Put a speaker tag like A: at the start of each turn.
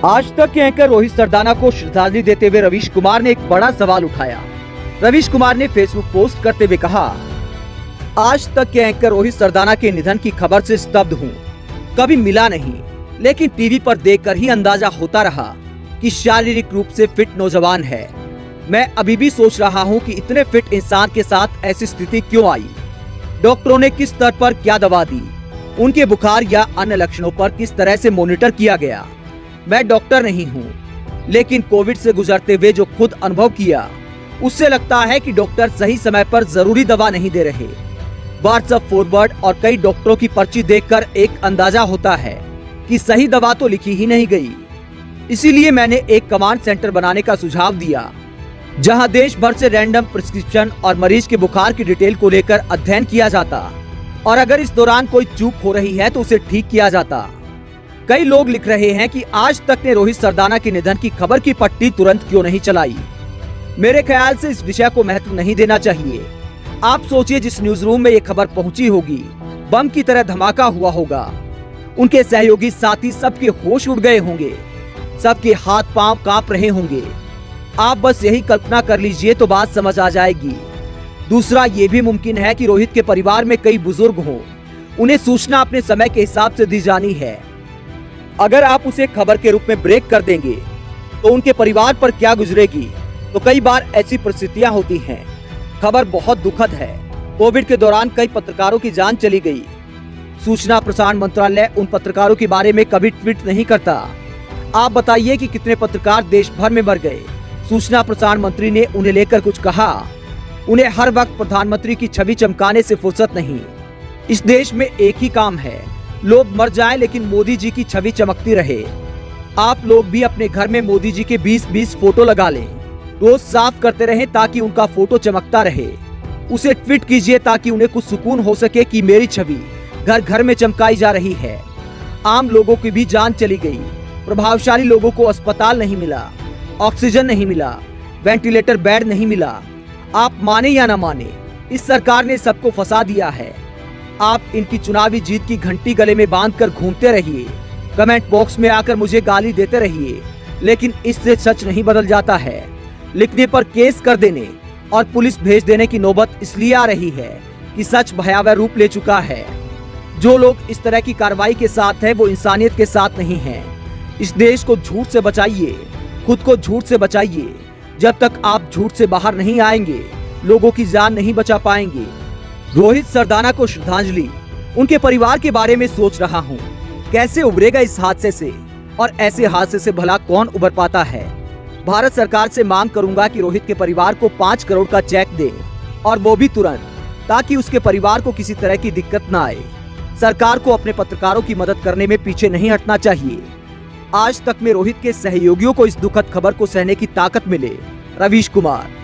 A: आज तक के एंकर रोहित सरदाना को श्रद्धांजलि देते हुए रवीश कुमार ने एक बड़ा सवाल उठाया। रवीश कुमार ने फेसबुक पोस्ट करते हुए कहा, आज तक के एंकर रोहित सरदाना के निधन की खबर से स्तब्ध हूँ। कभी मिला नहीं, लेकिन टीवी पर देखकर ही अंदाजा होता रहा कि शारीरिक रूप से फिट नौजवान है। मैं अभी भी सोच रहा हूँ कि इतने फिट इंसान के साथ ऐसी स्थिति क्यों आई। डॉक्टरों ने किस स्तर पर क्या दवा दी, उनके बुखार या अन्य लक्षणों पर किस तरह से मॉनिटर किया गया। मैं डॉक्टर नहीं हूँ, लेकिन कोविड से गुजरते हुए जो खुद अनुभव किया, उससे लगता है कि डॉक्टर सही समय पर जरूरी दवा नहीं दे रहे। व्हाट्सएप फॉरवर्ड और कई डॉक्टरों की पर्ची देखकर एक अंदाजा होता है कि सही दवा तो लिखी ही नहीं गई। इसीलिए मैंने एक कमांड सेंटर बनाने का सुझाव दिया, जहां देश भर से रैंडम प्रिस्क्रिप्शन और मरीज के बुखार की डिटेल को लेकर अध्ययन किया जाता और अगर इस दौरान कोई चूक हो रही है तो उसे ठीक किया जाता। कई लोग लिख रहे हैं कि आज तक ने रोहित सरदाना के निधन की खबर की पट्टी तुरंत क्यों नहीं चलाई। मेरे ख्याल से इस विषय को महत्व नहीं देना चाहिए। आप सोचिए, जिस न्यूज रूम में ये खबर पहुंची होगी, बम की तरह धमाका हुआ होगा। उनके सहयोगी साथी सबके होश उड़ गए होंगे, सबके हाथ पांव कांप रहे होंगे। आप बस यही कल्पना कर लीजिए तो बात समझ आ जाएगी। दूसरा, ये भी मुमकिन है कि रोहित के परिवार में कई बुजुर्ग हों, उन्हें सूचना अपने समय के हिसाब से दी जानी है। अगर आप उसे खबर के रूप में ब्रेक कर देंगे तो उनके परिवार पर क्या गुजरेगी। तो कई बार ऐसी परिस्थितियां होती हैं। खबर बहुत दुखद है। कोविड के दौरान कई पत्रकारों की जान चली गई। सूचना प्रसारण मंत्रालय उन पत्रकारों के बारे में कभी ट्वीट नहीं करता। आप बताइए कि कितने पत्रकार देश भर में मर गए। सूचना प्रसारण मंत्री ने उन्हें लेकर कुछ कहा। उन्हें हर वक्त प्रधानमंत्री की छवि चमकाने से फुर्सत नहीं। इस देश में एक ही काम है, लोग मर जाएं लेकिन मोदी जी की छवि चमकती रहे। आप लोग भी अपने घर में मोदी जी के 20-20 फोटो लगा लें। रोज साफ करते रहें ताकि उनका फोटो चमकता रहे। उसे ट्वीट कीजिए ताकि उन्हें कुछ सुकून हो सके कि मेरी छवि घर घर में चमकाई जा रही है। आम लोगों की भी जान चली गई। प्रभावशाली लोगों को अस्पताल नहीं मिला, ऑक्सीजन नहीं मिला, वेंटिलेटर बेड नहीं मिला। आप माने या न माने, इस सरकार ने सबको फंसा दिया है। आप इनकी चुनावी जीत की घंटी गले में बांधकर घूमते रहिए, कमेंट बॉक्स में आकर मुझे गाली देते रहिए, लेकिन इससे सच नहीं बदल जाता है। लिखने पर केस कर देने और पुलिस भेज देने की नौबत इसलिए आ रही है कि सच भयावह रूप ले चुका है। जो लोग इस तरह की कार्रवाई के साथ हैं, वो इंसानियत के साथ नहीं हैं। इस देश को झूठ से बचाइए, खुद को झूठ से बचाइए। जब तक आप झूठ से बाहर नहीं आएंगे, लोगों की जान नहीं बचा पाएंगे। रोहित सरदाना को श्रद्धांजलि। उनके परिवार के बारे में सोच रहा हूँ, कैसे उभरेगा इस हादसे से, और ऐसे हादसे से भला कौन उबर पाता है। भारत सरकार से मांग करूंगा कि रोहित के परिवार को 5 करोड़ का चेक दे, और वो भी तुरंत, ताकि उसके परिवार को किसी तरह की दिक्कत न आए। सरकार को अपने पत्रकारों की मदद करने में पीछे नहीं हटना चाहिए। आज तक में रोहित के सहयोगियों को इस दुखद खबर को सहने की ताकत मिले। रवीश कुमार।